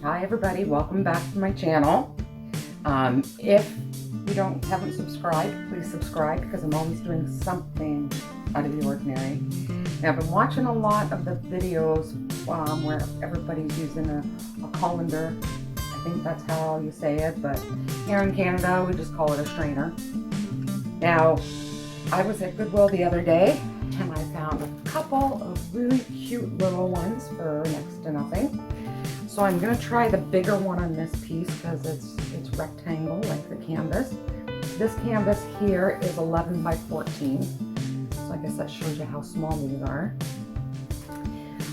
Hi everybody, welcome back to my channel. If you haven't subscribed, please subscribe because I'm always doing something out of the ordinary. Now, I've been watching a lot of the videos where everybody's using a colander. I think that's how you say it, but here in Canada we just call it a strainer. Now, I was at Goodwill the other day and I found a couple of really cute little ones for next to nothing. So I'm going to try the bigger one on this piece because it's rectangle like the canvas. This canvas here is 11 by 14. So I guess that shows you how small these are.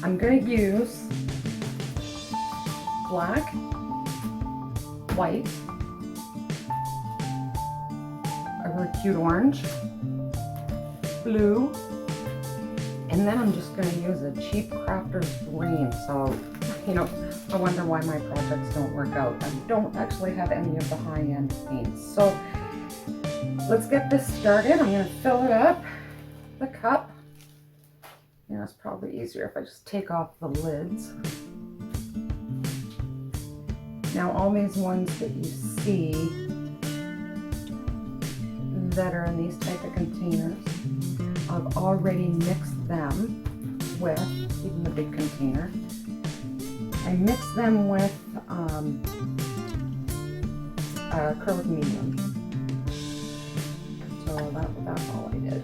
I'm going to use black, white, a really cute orange, blue, and then I'm just going to use a cheap crafter's green. So, you know, I wonder why my projects don't work out. I don't actually have any of the high-end paints. So let's get this started. I'm going to fill it up, the cup. You know, it's probably easier if I just take off the lids. Now all these ones that you see that are in these type of containers, I've already mixed them with, even the big container, I mixed them with acrylic medium. So that's all I did.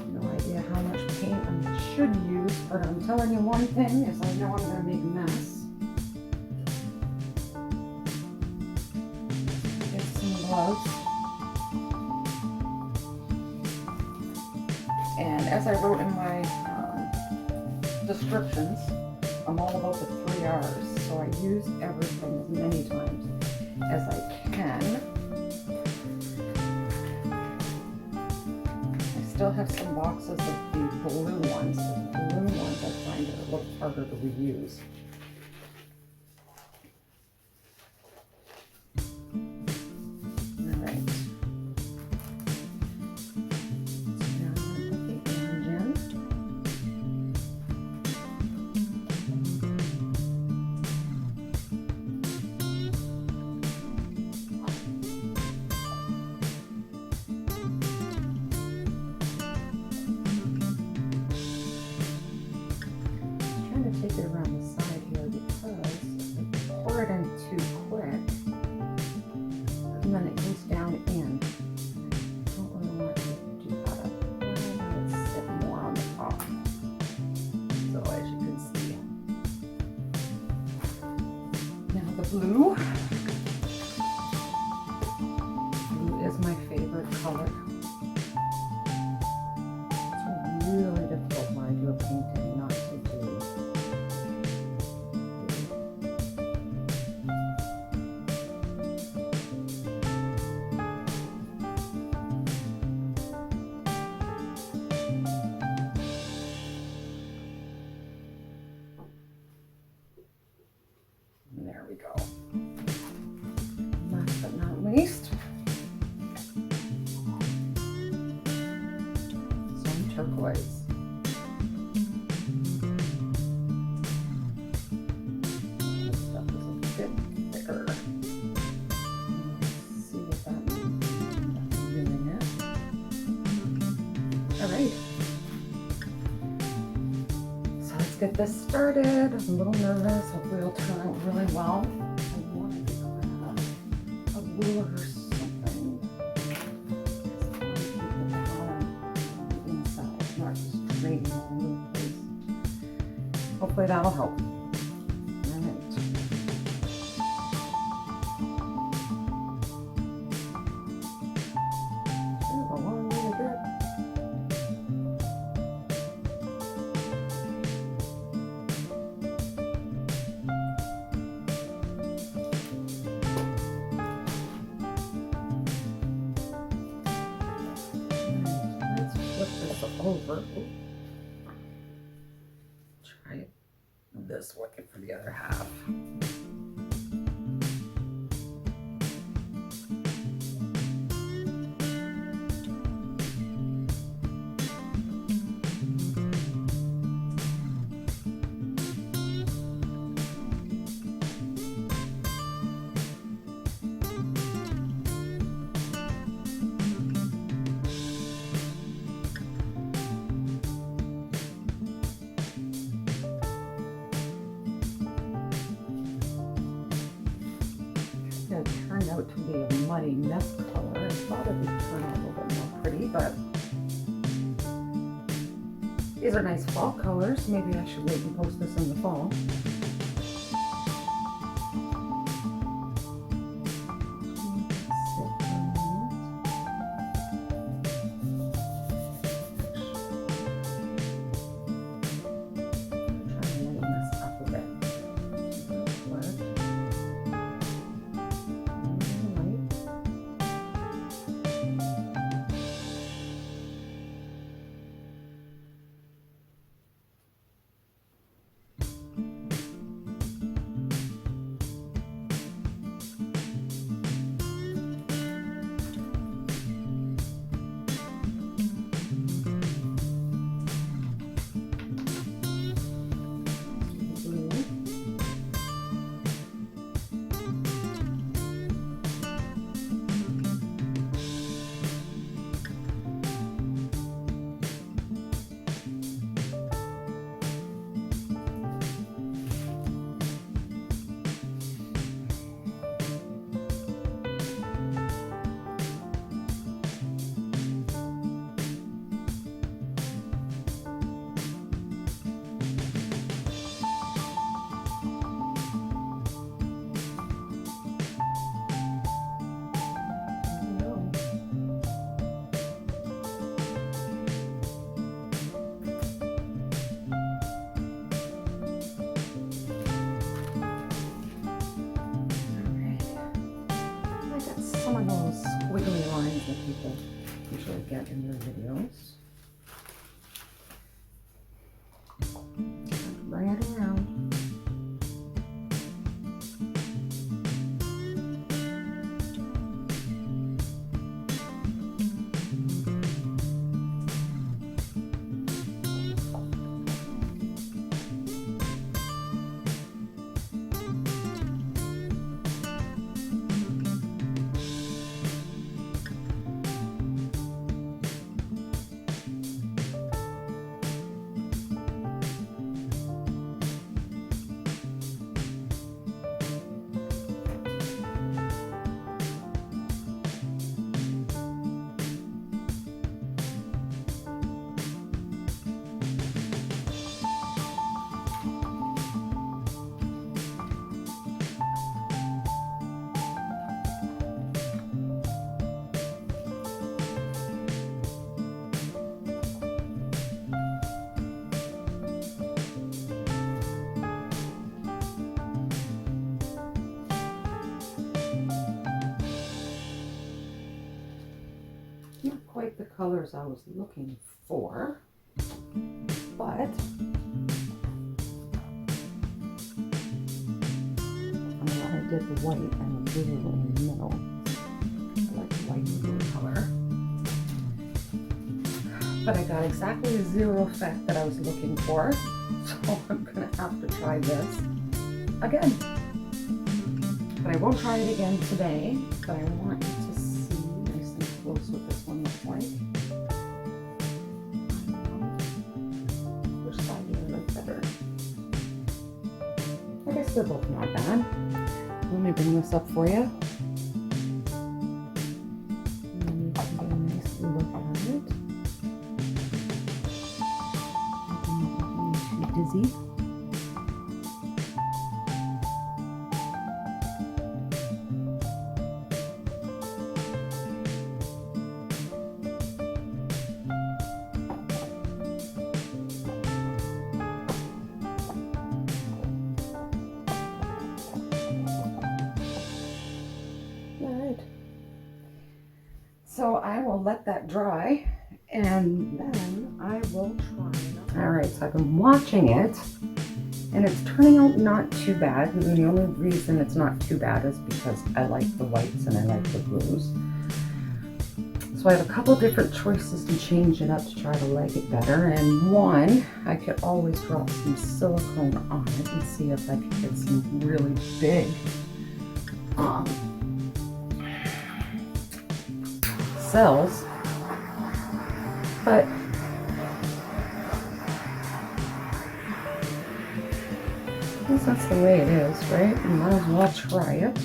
No idea how much paint I should use, but I'm telling you one thing is I know I'm going to make a mess. Get some gloves. And as I wrote in my descriptions, I'm all about the 3 R's, so I use everything as many times as I can. I still have some boxes of the blue ones. The blue ones I find are a little harder to reuse. Take it around the side here because if I pour it in too quick and then it goes down in, I don't really want to do that. I want it to sit more on the top. So as you can see. Now the blue. Blue is my favorite color. It's really difficult when I do a painting not to do. There we go. Last but not least, some turquoise. This stuff is a bit thicker. Let's see what that means. I'm doing it. All right. So let's get this started. I'm a little nervous. Hopefully it'll turn out really well. I wanted to grab a ruler or something. I want to keep the pattern inside, not just draining all over the place. Hopefully that'll help. All right. There's a long way to go. Over. Try it this way for the other half. it to be a muddy mess color. I thought it would turn out a little bit more pretty, but these are nice fall colors. Maybe I should wait and post this in the fall. Some of those squiggly lines that people usually get in their videos. Bring it around. Not quite the colors I was looking for, but I'm glad I did the white and the blue in the middle. I like the white and blue color. But I got exactly the zero effect that I was looking for, so I'm gonna have to try this again. But I won't try it again today, but I want you to see nice and close what this one looks like. Which side do I like better? I guess they're both not bad. Let me bring this up for you. And you can get a nice look at it. Not too dizzy. So I will let that dry and then I will try. All right, so I've been watching it and it's turning out not too bad. And the only reason it's not too bad is because I like the whites and I like the blues. So I have a couple different choices to change it up to try to like it better. And one, I could always drop some silicone on it and see if I could get some really big cells, but I guess that's the way it is, right? You might as well try it.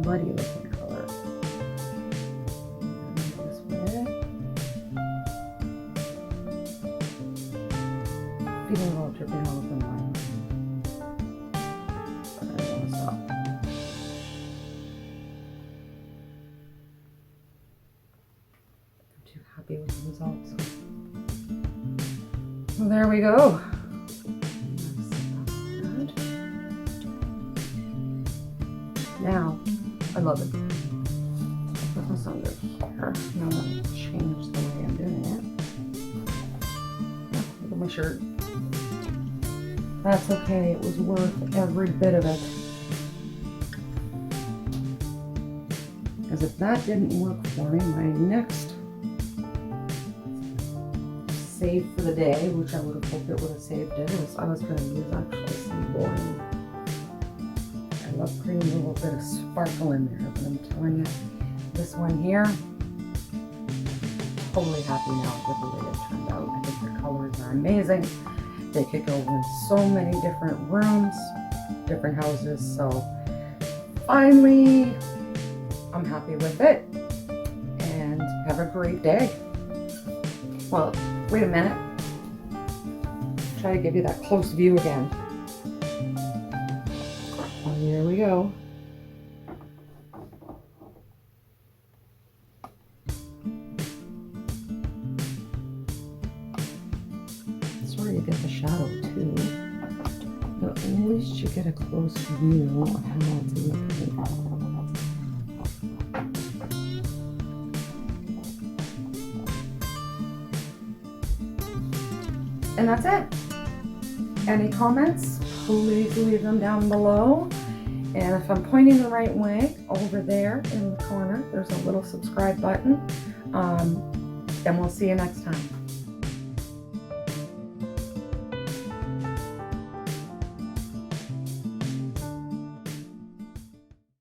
muddy looking color. This way. Feeling a little dripping all over mine. But I don't want to stop. I'm too happy with the results. Well, there we go. Now, I love it. Put this under here. Now I'm going to change the way I'm doing it. Oh, look at my shirt. That's okay. It was worth every bit of it. Because if that didn't work for me, my next save for the day, which I would have hoped it would have saved it, is I was going to use actually some boring. I love putting a little bit of sparkle in there, but I'm telling you, this one here, totally happy now with the way it turned out. I think the colors are amazing. They could go in so many different rooms, different houses, so finally, I'm happy with it, and have a great day. Well, wait a minute. Try to give you that close view again. Oh, here we go. That's where you get the shadow too. But at least you get a close view of how it's looking. And that's it. Any comments, please leave them down below. And if I'm pointing the right way, over there in the corner, there's a little subscribe button. And we'll see you next time.